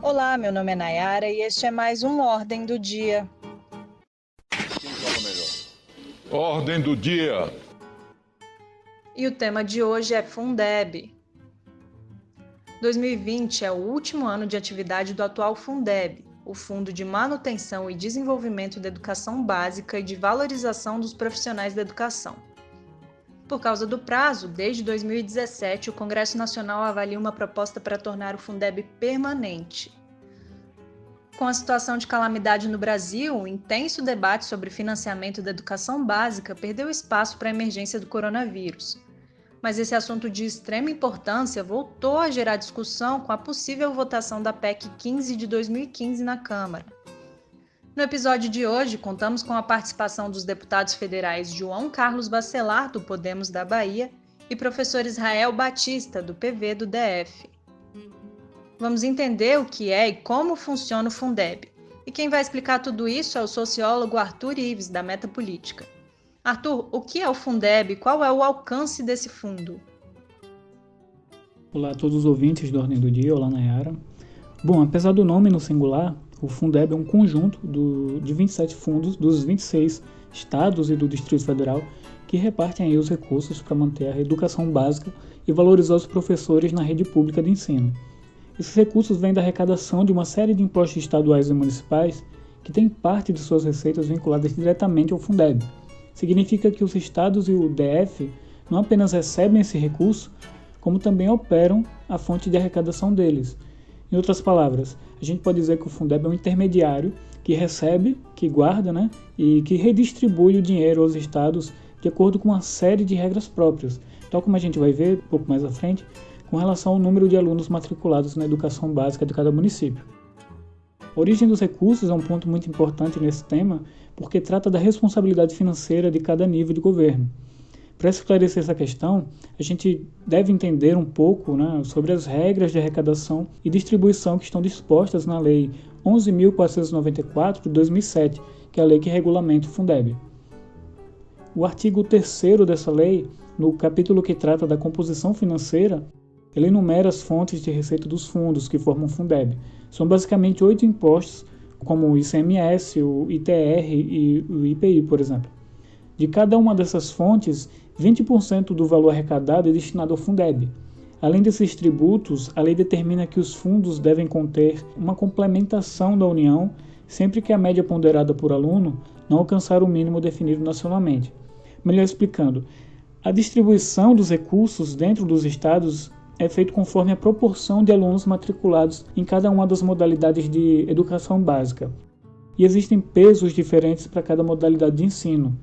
Olá, meu nome é Nayara e este é mais um Ordem do Dia. Quem fala melhor? Ordem do dia. E o tema de hoje é Fundeb. 2020 é o último ano de atividade do atual Fundeb, o Fundo de Manutenção e Desenvolvimento da Educação Básica e de Valorização dos Profissionais da Educação. Por causa do prazo, desde 2017, o Congresso Nacional avalia uma proposta para tornar o Fundeb permanente. Com a situação de calamidade no Brasil, o intenso debate sobre financiamento da educação básica perdeu espaço para a emergência do coronavírus. Mas esse assunto de extrema importância voltou a gerar discussão com a possível votação da PEC 15 de 2015 na Câmara. No episódio de hoje, contamos com a participação dos deputados federais João Carlos Bacelar, do Podemos da Bahia, e professor Israel Batista, do PV do DF. Vamos entender o que é e como funciona o Fundeb. E quem vai explicar tudo isso é o sociólogo Arthur Ives, da Metapolítica. Arthur, o que é o Fundeb e qual é o alcance desse fundo? Olá a todos os ouvintes do Ordem do Dia, olá Nayara. Bom, apesar do nome no singular, o Fundeb é um conjunto de 27 fundos dos 26 estados e do Distrito Federal que repartem aí os recursos para manter a educação básica e valorizar os professores na rede pública de ensino. Esses recursos vêm da arrecadação de uma série de impostos estaduais e municipais que têm parte de suas receitas vinculadas diretamente ao Fundeb. Significa que os estados e o DF não apenas recebem esse recurso, como também operam a fonte de arrecadação deles. Em outras palavras, a gente pode dizer que o Fundeb é um intermediário que recebe, que guarda, e que redistribui o dinheiro aos estados de acordo com uma série de regras próprias, tal como a gente vai ver um pouco mais à frente, com relação ao número de alunos matriculados na educação básica de cada município. A origem dos recursos é um ponto muito importante nesse tema, porque trata da responsabilidade financeira de cada nível de governo. Para esclarecer essa questão, a gente deve entender um pouco sobre as regras de arrecadação e distribuição que estão dispostas na Lei 11.494 de 2007, que é a lei que regulamenta o Fundeb. O artigo 3º dessa lei, no capítulo que trata da composição financeira, ele enumera as fontes de receita dos fundos que formam o Fundeb. São basicamente 8 impostos, como o ICMS, o ITR e o IPI, por exemplo. De cada uma dessas fontes, 20% do valor arrecadado é destinado ao Fundeb. Além desses tributos, a lei determina que os fundos devem conter uma complementação da União sempre que a média ponderada por aluno não alcançar o mínimo definido nacionalmente. Melhor explicando, a distribuição dos recursos dentro dos estados é feito conforme a proporção de alunos matriculados em cada uma das modalidades de educação básica. E existem pesos diferentes para cada modalidade de ensino.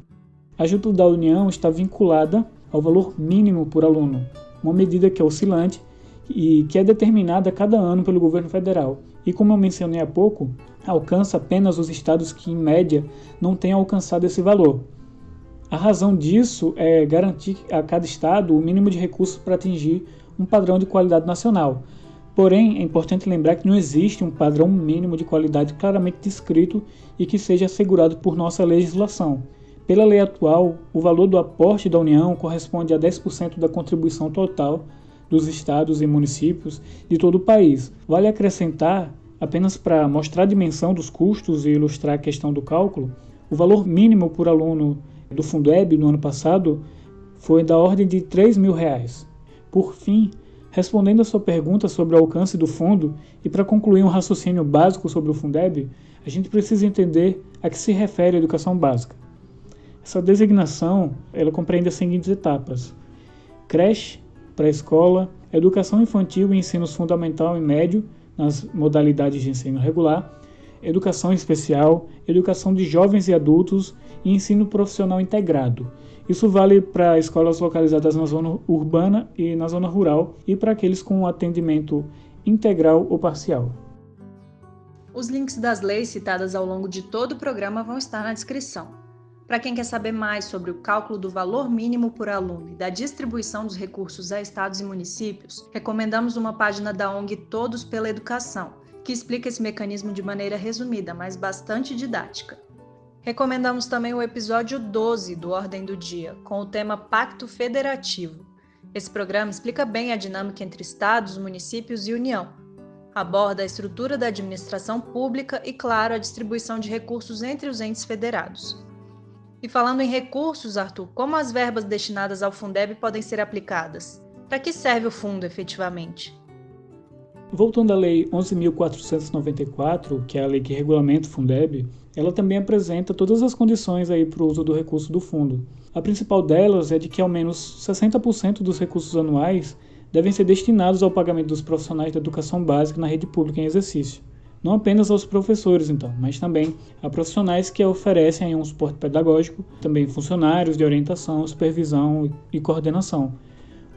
A ajuda da União está vinculada ao valor mínimo por aluno, uma medida que é oscilante e que é determinada a cada ano pelo governo federal. E como eu mencionei há pouco, alcança apenas os estados que, em média, não têm alcançado esse valor. A razão disso é garantir a cada estado o mínimo de recursos para atingir um padrão de qualidade nacional. Porém, é importante lembrar que não existe um padrão mínimo de qualidade claramente descrito e que seja assegurado por nossa legislação. Pela lei atual, o valor do aporte da União corresponde a 10% da contribuição total dos estados e municípios de todo o país. Vale acrescentar, apenas para mostrar a dimensão dos custos e ilustrar a questão do cálculo, o valor mínimo por aluno do Fundeb no ano passado foi da ordem de R$ 3.000. Por fim, respondendo a sua pergunta sobre o alcance do fundo e para concluir um raciocínio básico sobre o Fundeb, a gente precisa entender a que se refere a educação básica. Essa designação ela compreende as seguintes etapas: creche, pré-escola, educação infantil e ensinos fundamental e médio nas modalidades de ensino regular, educação especial, educação de jovens e adultos e ensino profissional integrado. Isso vale para escolas localizadas na zona urbana e na zona rural e para aqueles com atendimento integral ou parcial. Os links das leis citadas ao longo de todo o programa vão estar na descrição. Para quem quer saber mais sobre o cálculo do valor mínimo por aluno e da distribuição dos recursos a estados e municípios, recomendamos uma página da ONG Todos pela Educação, que explica esse mecanismo de maneira resumida, mas bastante didática. Recomendamos também o episódio 12 do Ordem do Dia, com o tema Pacto Federativo. Esse programa explica bem a dinâmica entre estados, municípios e União. Aborda a estrutura da administração pública e, claro, a distribuição de recursos entre os entes federados. E falando em recursos, Arthur, como as verbas destinadas ao Fundeb podem ser aplicadas? Para que serve o fundo efetivamente? Voltando à Lei 11.494, que é a lei que regulamenta o Fundeb, ela também apresenta todas as condições para o uso do recurso do fundo. A principal delas é de que ao menos 60% dos recursos anuais devem ser destinados ao pagamento dos profissionais da educação básica na rede pública em exercício. Não apenas aos professores, então, mas também a profissionais que oferecem um suporte pedagógico, também funcionários de orientação, supervisão e coordenação.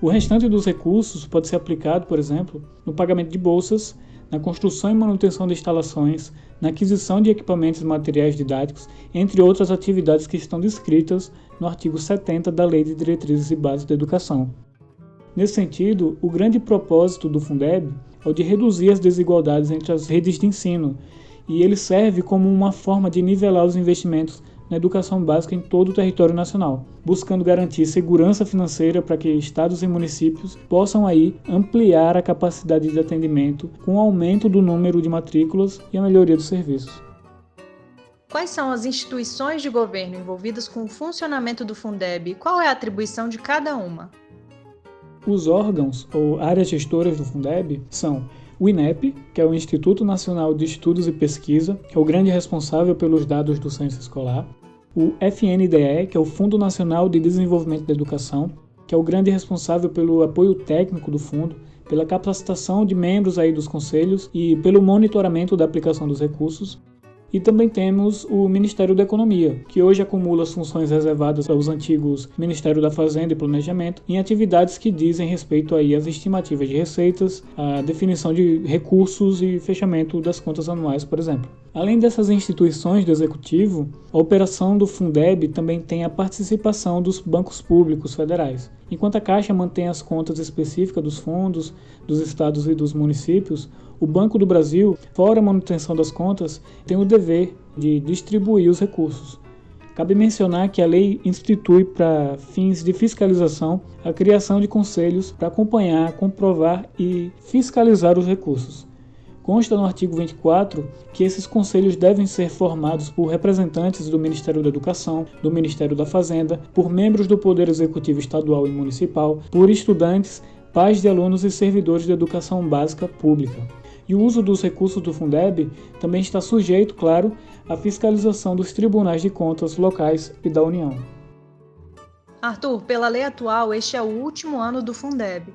O restante dos recursos pode ser aplicado, por exemplo, no pagamento de bolsas, na construção e manutenção de instalações, na aquisição de equipamentos e materiais didáticos, entre outras atividades que estão descritas no artigo 70 da Lei de Diretrizes e Bases da Educação. Nesse sentido, o grande propósito do Fundeb é o de reduzir as desigualdades entre as redes de ensino, e ele serve como uma forma de nivelar os investimentos na educação básica em todo o território nacional, buscando garantir segurança financeira para que estados e municípios possam ampliar a capacidade de atendimento com o aumento do número de matrículas e a melhoria dos serviços. Quais são as instituições de governo envolvidas com o funcionamento do Fundeb e qual é a atribuição de cada uma? Os órgãos ou áreas gestoras do Fundeb são o INEP, que é o Instituto Nacional de Estudos e Pesquisa, que é o grande responsável pelos dados do censo escolar, o FNDE, que é o Fundo Nacional de Desenvolvimento da Educação, que é o grande responsável pelo apoio técnico do fundo, pela capacitação de membros dos conselhos e pelo monitoramento da aplicação dos recursos. E também temos o Ministério da Economia, que hoje acumula as funções reservadas aos antigos Ministério da Fazenda e Planejamento em atividades que dizem respeito às estimativas de receitas, à definição de recursos e fechamento das contas anuais, por exemplo. Além dessas instituições do Executivo, a operação do Fundeb também tem a participação dos bancos públicos federais. Enquanto a Caixa mantém as contas específicas dos fundos, dos estados e dos municípios, o Banco do Brasil, fora a manutenção das contas, tem o dever de distribuir os recursos. Cabe mencionar que a lei institui para fins de fiscalização a criação de conselhos para acompanhar, comprovar e fiscalizar os recursos. Consta no artigo 24 que esses conselhos devem ser formados por representantes do Ministério da Educação, do Ministério da Fazenda, por membros do Poder Executivo Estadual e Municipal, por estudantes, pais de alunos e servidores de educação básica pública. E o uso dos recursos do Fundeb também está sujeito, claro, à fiscalização dos tribunais de contas locais e da União. Arthur, pela lei atual, este é o último ano do Fundeb.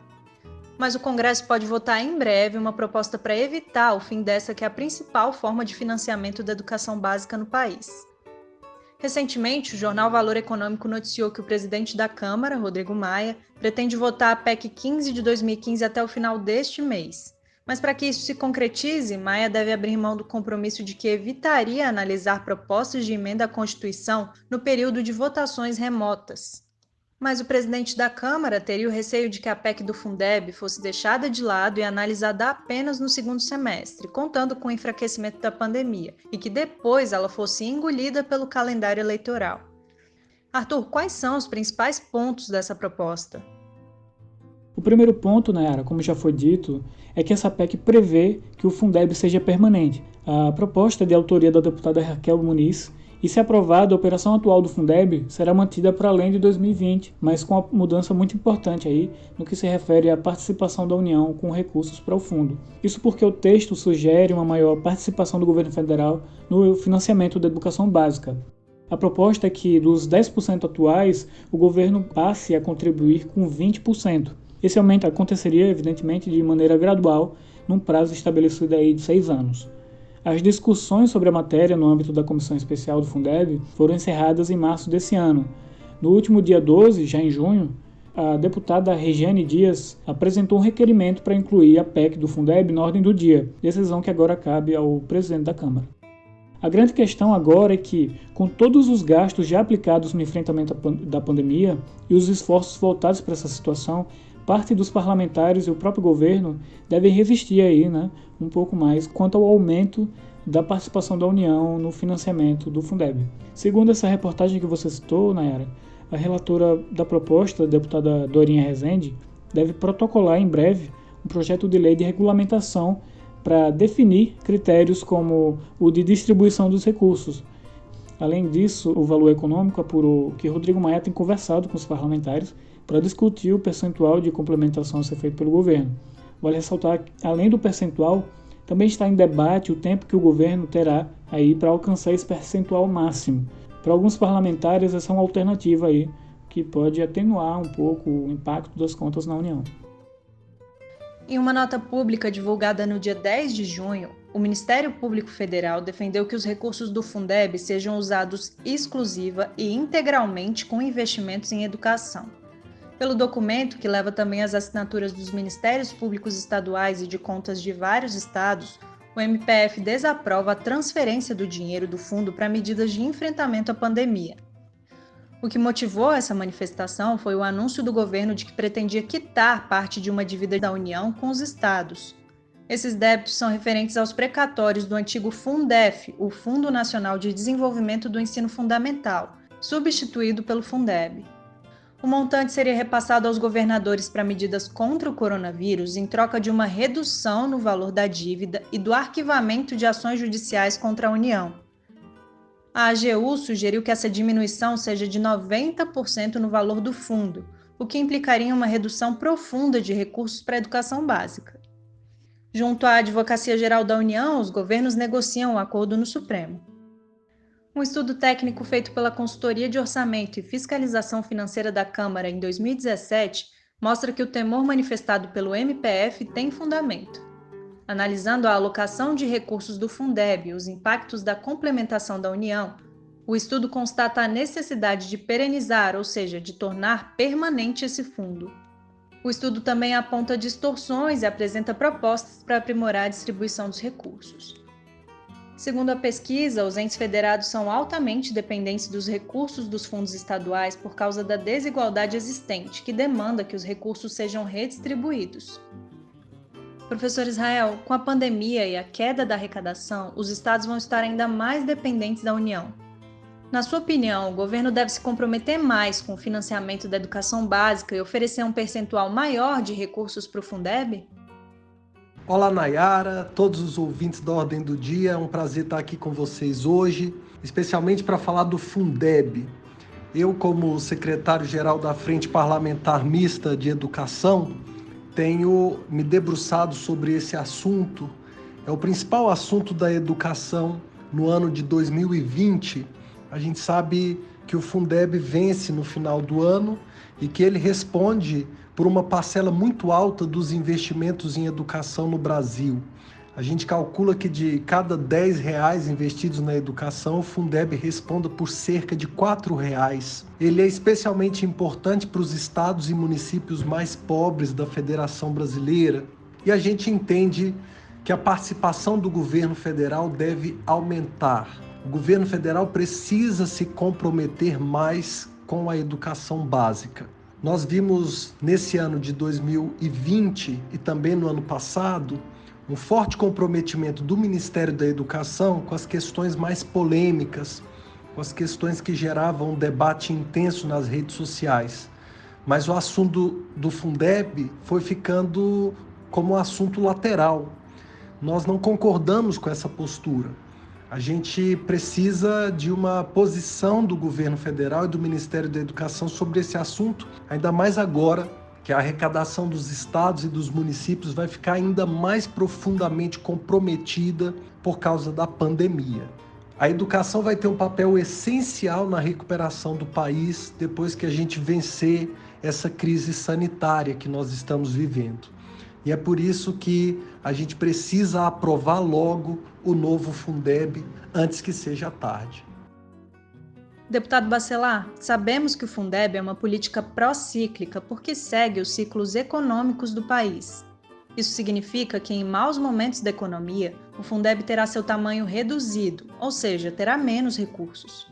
Mas o Congresso pode votar em breve uma proposta para evitar o fim dessa que é a principal forma de financiamento da educação básica no país. Recentemente, o jornal Valor Econômico noticiou que o presidente da Câmara, Rodrigo Maia, pretende votar a PEC 15 de 2015 até o final deste mês. Mas para que isso se concretize, Maia deve abrir mão do compromisso de que evitaria analisar propostas de emenda à Constituição no período de votações remotas. Mas o presidente da Câmara teria o receio de que a PEC do Fundeb fosse deixada de lado e analisada apenas no segundo semestre, contando com o enfraquecimento da pandemia, e que depois ela fosse engolida pelo calendário eleitoral. Arthur, quais são os principais pontos dessa proposta? O primeiro ponto, Nayara, como já foi dito, é que essa PEC prevê que o Fundeb seja permanente. A proposta é de autoria da deputada Raquel Muniz, e se aprovada, a operação atual do Fundeb será mantida para além de 2020, mas com uma mudança muito importante no que se refere à participação da União com recursos para o fundo. Isso porque o texto sugere uma maior participação do governo federal no financiamento da educação básica. A proposta é que dos 10% atuais, o governo passe a contribuir com 20%. Esse aumento aconteceria, evidentemente, de maneira gradual, num prazo estabelecido de 6 anos. As discussões sobre a matéria no âmbito da Comissão Especial do Fundeb foram encerradas em março desse ano. No último dia 12, já em junho, a deputada Regiane Dias apresentou um requerimento para incluir a PEC do Fundeb na ordem do dia, decisão que agora cabe ao presidente da Câmara. A grande questão agora é que, com todos os gastos já aplicados no enfrentamento da pandemia e os esforços voltados para essa situação, parte dos parlamentares e o próprio governo devem resistir um pouco mais quanto ao aumento da participação da União no financiamento do Fundeb. Segundo essa reportagem que você citou, Nayara, a relatora da proposta, a deputada Dorinha Rezende, deve protocolar em breve um projeto de lei de regulamentação para definir critérios como o de distribuição dos recursos. Além disso, o Valor Econômico apurou que Rodrigo Maia tem conversado com os parlamentares para discutir o percentual de complementação a ser feito pelo governo. Vale ressaltar que, além do percentual, também está em debate o tempo que o governo terá aí para alcançar esse percentual máximo. Para alguns parlamentares, essa é uma alternativa aí que pode atenuar um pouco o impacto das contas na União. Em uma nota pública divulgada no dia 10 de junho, o Ministério Público Federal defendeu que os recursos do Fundeb sejam usados exclusiva e integralmente com investimentos em educação. Pelo documento, que leva também as assinaturas dos Ministérios Públicos Estaduais e de contas de vários estados, o MPF desaprova a transferência do dinheiro do fundo para medidas de enfrentamento à pandemia. O que motivou essa manifestação foi o anúncio do governo de que pretendia quitar parte de uma dívida da União com os estados. Esses débitos são referentes aos precatórios do antigo Fundef, o Fundo Nacional de Desenvolvimento do Ensino Fundamental, substituído pelo Fundeb. O montante seria repassado aos governadores para medidas contra o coronavírus em troca de uma redução no valor da dívida e do arquivamento de ações judiciais contra a União. A AGU sugeriu que essa diminuição seja de 90% no valor do fundo, o que implicaria uma redução profunda de recursos para a educação básica. Junto à Advocacia Geral da União, os governos negociam o acordo no Supremo. Um estudo técnico feito pela Consultoria de Orçamento e Fiscalização Financeira da Câmara em 2017 mostra que o temor manifestado pelo MPF tem fundamento. Analisando a alocação de recursos do Fundeb e os impactos da complementação da União, o estudo constata a necessidade de perenizar, ou seja, de tornar permanente esse fundo. O estudo também aponta distorções e apresenta propostas para aprimorar a distribuição dos recursos. Segundo a pesquisa, os entes federados são altamente dependentes dos recursos dos fundos estaduais por causa da desigualdade existente, que demanda que os recursos sejam redistribuídos. Professor Israel, com a pandemia e a queda da arrecadação, os estados vão estar ainda mais dependentes da União. Na sua opinião, o governo deve se comprometer mais com o financiamento da educação básica e oferecer um percentual maior de recursos para o Fundeb? Olá, Nayara, todos os ouvintes da Ordem do Dia, é um prazer estar aqui com vocês hoje, especialmente para falar do Fundeb. Eu, como secretário-geral da Frente Parlamentar Mista de Educação, tenho me debruçado sobre esse assunto. É o principal assunto da educação no ano de 2020. A gente sabe que o Fundeb vence no final do ano e que ele responde por uma parcela muito alta dos investimentos em educação no Brasil. A gente calcula que de cada R$10 investidos na educação, o Fundeb responda por cerca de R$4. Ele é especialmente importante para os estados e municípios mais pobres da Federação Brasileira. E a gente entende que a participação do governo federal deve aumentar. O governo federal precisa se comprometer mais com a educação básica. Nós vimos nesse ano de 2020 e também no ano passado um forte comprometimento do Ministério da Educação com as questões mais polêmicas, com as questões que geravam um debate intenso nas redes sociais. Mas o assunto do Fundeb foi ficando como um assunto lateral. Nós não concordamos com essa postura. A gente precisa de uma posição do governo federal e do Ministério da Educação sobre esse assunto, ainda mais agora que a arrecadação dos estados e dos municípios vai ficar ainda mais profundamente comprometida por causa da pandemia. A educação vai ter um papel essencial na recuperação do país depois que a gente vencer essa crise sanitária que nós estamos vivendo. E é por isso que a gente precisa aprovar logo o novo Fundeb antes que seja tarde. Deputado Bacelar, sabemos que o Fundeb é uma política pró-cíclica porque segue os ciclos econômicos do país. Isso significa que em maus momentos da economia, o Fundeb terá seu tamanho reduzido, ou seja, terá menos recursos.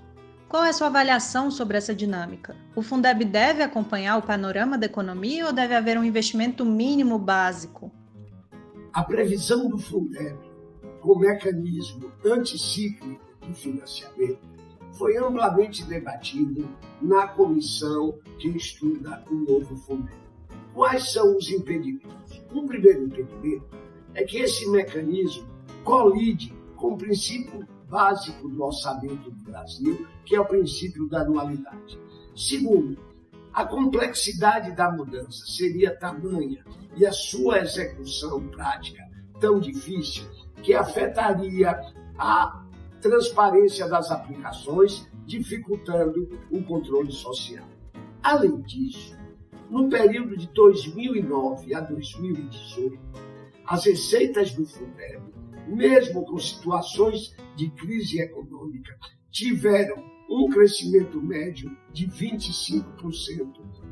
Qual é a sua avaliação sobre essa dinâmica? O Fundeb deve acompanhar o panorama da economia ou deve haver um investimento mínimo básico? A previsão do Fundeb como mecanismo anticíclico de financiamento foi amplamente debatido na comissão que estuda o novo Fundeb. Quais são os impedimentos? Um primeiro impedimento é que esse mecanismo colide com o princípio básico do orçamento do Brasil, que é o princípio da anualidade. Segundo, a complexidade da mudança seria tamanha e a sua execução prática tão difícil que afetaria a transparência das aplicações, dificultando o controle social. Além disso, no período de 2009 a 2018, as receitas do Fundeb, mesmo com situações de crise econômica, tiveram um crescimento médio de 25%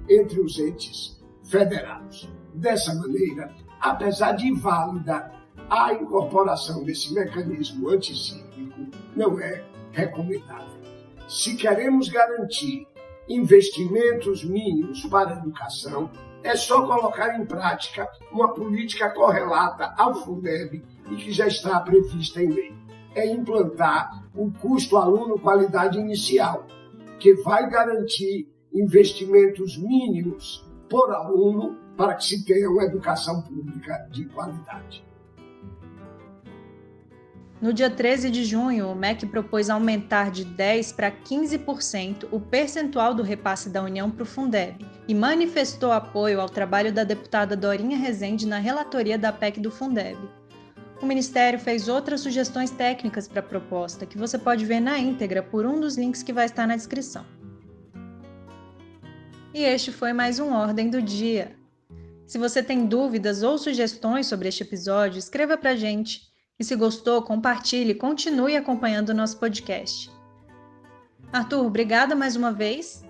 entre os entes federados. Dessa maneira, apesar de válida, a incorporação desse mecanismo anticíclico não é recomendável. Se queremos garantir investimentos mínimos para a educação, é só colocar em prática uma política correlata ao Fundeb e que já está prevista em lei. É implantar o custo aluno qualidade inicial, que vai garantir investimentos mínimos por aluno para que se tenha uma educação pública de qualidade. No dia 13 de junho, o MEC propôs aumentar de 10% para 15% o percentual do repasse da União para o Fundeb e manifestou apoio ao trabalho da deputada Dorinha Rezende na relatoria da PEC do Fundeb. O Ministério fez outras sugestões técnicas para a proposta, que você pode ver na íntegra por um dos links que vai estar na descrição. E este foi mais um Ordem do Dia. Se você tem dúvidas ou sugestões sobre este episódio, escreva para a gente. E se gostou, compartilhe e continue acompanhando o nosso podcast. Arthur, obrigada mais uma vez.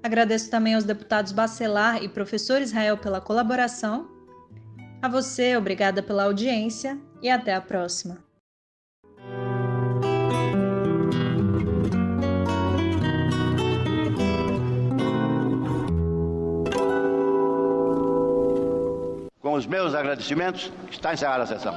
Agradeço também aos deputados Bacelar e professor Israel pela colaboração. A você, obrigada pela audiência e até a próxima. Com os meus agradecimentos, está encerrada a sessão.